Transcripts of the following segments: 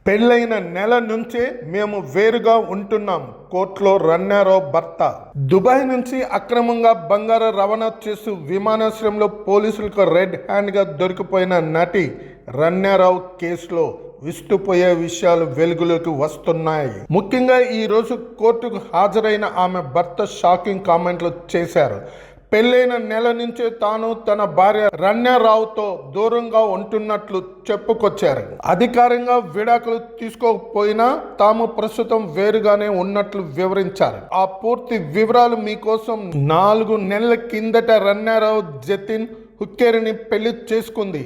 పెళ్ళైన నెల నుంచే మేము వేరుగా ఉంటున్నాం. కోర్టులో రన్నారావు భర్త. దుబాయ్ నుంచి అక్రమంగా బంగారు రవాణా చేస్తూ విమానాశ్రయంలో పోలీసులకు రెడ్ హ్యాండ్గా దొరికిపోయిన నటి రన్నారావు కేసులో విస్తుపోయే విషయాలు వెలుగులోకి వస్తున్నాయి. ముఖ్యంగా ఈ రోజు కోర్టుకు హాజరైన ఆమె భర్త షాకింగ్ కామెంట్లు చేశారు. పెళ్ళైన నెల నుంచే తాను తన భార్య రన్నారావుతో దూరంగా ఉంటున్నట్లు చెప్పుకొచ్చారు. అధికారంగా విడాకులు తీసుకోకపోయినా తాము ప్రస్తుతం వేరుగానే ఉన్నట్లు వివరించారు. ఆ పూర్తి వివరాలు మీకోసం. 4 నెలల కిందట రన్నారావు జతిన్ హుక్కేరిని పెళ్లి చేసుకుంది.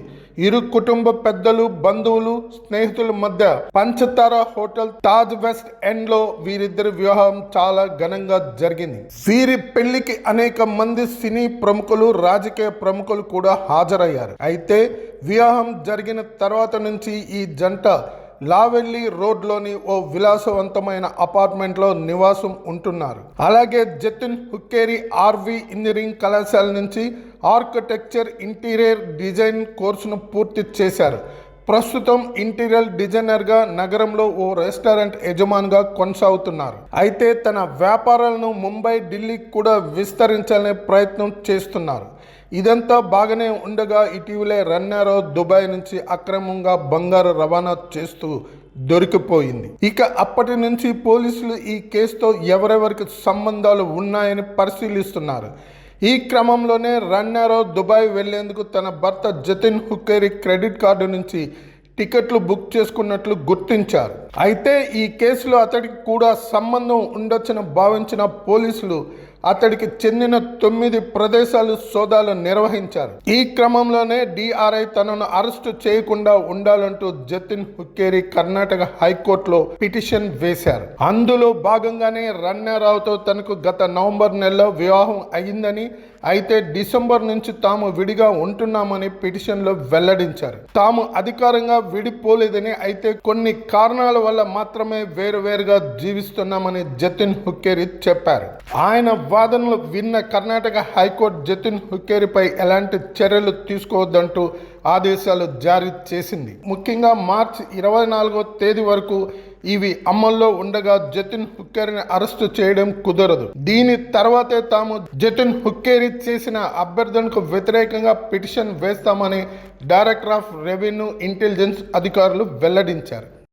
ఇరు కుటుంబ పెద్దలు, బంధువులు, స్నేహితుల మధ్య పంచతార హోటల్ తాజ్ వెస్ట్ ఎండ్ లో వీరిద్దరి వివాహం చాలా ఘనంగా జరిగింది. వీరి పెళ్లికి అనేక మంది సినీ ప్రముఖులు, రాజకీయ ప్రముఖులు కూడా హాజరయ్యారు. అయితే వివాహం జరిగిన తర్వాత నుంచి ఈ జంట లావెల్లీ రోడ్లోని ఓ విలాసవంతమైన అపార్ట్మెంట్లో నివాసం ఉంటున్నారు. అలాగే జతిన్ హుక్కేరి ఆర్వి ఇంజనీరింగ్ కళాశాల నుంచి ఆర్కిటెక్చర్ ఇంటీరియర్ డిజైన్ కోర్సును పూర్తి చేశారు. ప్రస్తుతం ఇంటీరియర్ డిజైనర్గా నగరంలో ఓ రెస్టారెంట్ యజమానిగా కొనసాగుతున్నారు. అయితే తన వ్యాపారాలను ముంబై, ఢిల్లీకి కూడా విస్తరించాలనే ప్రయత్నం చేస్తున్నారు. ఇదంతా బాగానే ఉండగా ఇటీవలే రన్నారావు దుబాయ్ నుంచి అక్రమంగా బంగారు రవాణా చేస్తూ దొరికిపోయింది. ఇక అప్పటి నుంచి పోలీసులు ఈ కేసుతో ఎవరెవరికి సంబంధాలు ఉన్నాయని పరిశీలిస్తున్నారు. ఈ క్రమంలోనే రన్నారావు దుబాయ్ వెళ్లేందుకు తన భర్త జతిన్ హుక్కేరి క్రెడిట్ కార్డు నుంచి టికెట్లు బుక్ చేసుకున్నట్లు గుర్తించారు. అయితే ఈ కేసులో అతడికి కూడా సంబంధం ఉండొచ్చని భావించిన పోలీసులు అతడికి చెందిన 9 ప్రదేశాలు సోదాలు నిర్వహించారు. ఈ క్రమంలోనే డిఆర్ఐ తనను అరెస్టు చేయకుండా ఉండాలంటూ జతిన్ హుక్కేరి కర్ణాటక హైకోర్టులో పిటిషన్ వేశారు. అందులో భాగంగానే రన్నారావుతో తనకు గత నవంబర్ నెలలో వివాహం అయిందని, అయితే డిసెంబర్ నుంచి తాము విడిగా ఉంటున్నామని పిటిషన్లో వెల్లడించారు. తాము అధికారంగా విడిపోలేదని, అయితే కొన్ని కారణాల వల్ల మాత్రమే వేరువేరుగా జీవిస్తున్నామని జతిన్ హుక్కేరి చెప్పారు. ఆయన వాదనలు విన్న కర్ణాటక హైకోర్టు జతిన్ హుక్కేరిపై ఎలాంటి చర్యలు తీసుకోవద్దంటూ ఆదేశాలు జారీ చేసింది. ముఖ్యంగా మార్చి 24వ తేదీ వరకు ఇవి అమల్లో ఉండగా జతిన్ హుక్కేరిని అరెస్టు చేయడం కుదరదు. దీని తర్వాతే తాము జతిన్ హుక్కేరి చేసిన అభ్యర్థనకు వ్యతిరేకంగా పిటిషన్ వేస్తామని డైరెక్టర్ ఆఫ్ రెవెన్యూ ఇంటెలిజెన్స్ అధికారులు వెల్లడించారు.